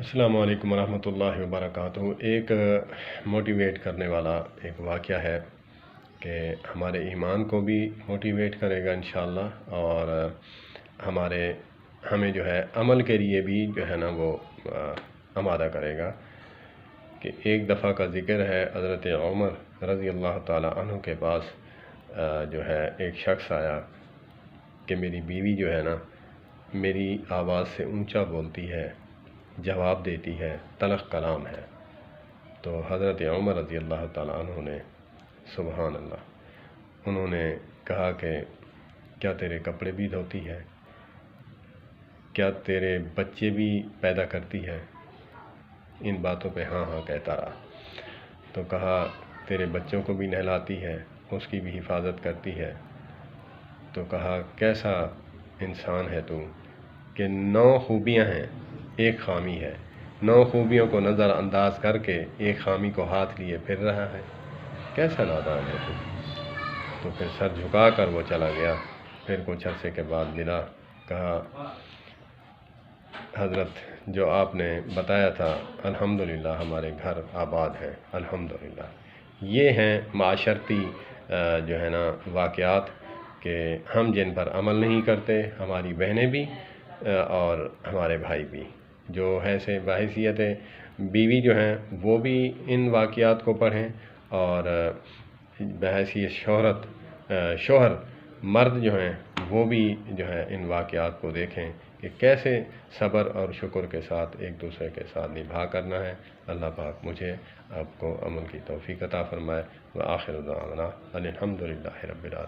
السلام علیکم ورحمۃ اللہ وبرکاتہ۔ ایک موٹیویٹ کرنے والا ایک واقعہ ہے کہ ہمارے ایمان کو بھی موٹیویٹ کرے گا انشاءاللہ، اور ہمیں جو ہے عمل کے لیے بھی جو ہے نا وہ آمادہ کرے گا۔ کہ ایک دفعہ کا ذکر ہے، حضرت عمر رضی اللہ تعالی عنہ کے پاس جو ہے ایک شخص آیا کہ میری بیوی جو ہے نا میری آواز سے اونچا بولتی ہے، جواب دیتی ہے، تلخ کلام ہے۔ تو حضرت عمر رضی اللہ تعالیٰ عنہ نے سبحان اللہ، انہوں نے کہا کہ کیا تیرے کپڑے بھی دھوتی ہے؟ کیا تیرے بچے بھی پیدا کرتی ہے؟ ان باتوں پہ ہاں ہاں کہتا رہا۔ تو کہا تیرے بچوں کو بھی نہلاتی ہے، اس کی بھی حفاظت کرتی ہے؟ تو کہا کیسا انسان ہے تو کہ 9 خوبیاں ہیں، ایک خامی ہے، 9 خوبیوں کو نظر انداز کر کے ایک خامی کو ہاتھ لیے پھر رہا ہے، کیسا نادان ہے تو؟ تو پھر سر جھکا کر وہ چلا گیا۔ پھر کچھ عرصے کے بعد ملا، کہا حضرت جو آپ نے بتایا تھا الحمدللہ ہمارے گھر آباد ہیں الحمدللہ۔ یہ ہیں معاشرتی جو ہے نا واقعات کہ ہم جن پر عمل نہیں کرتے، ہماری بہنیں بھی اور ہمارے بھائی بھی، جو ایسے بحیثیت بیوی جو ہیں وہ بھی ان واقعات کو پڑھیں، اور بحیثیت شوہر مرد جو ہیں وہ بھی جو ہے ان واقعات کو دیکھیں کہ کیسے صبر اور شکر کے ساتھ ایک دوسرے کے ساتھ نبھا کرنا ہے۔ اللہ پاک مجھے آپ کو عمل کی توفیق عطا فرمائے۔ وآخر دعوانا الحمدللہ رب العالمین۔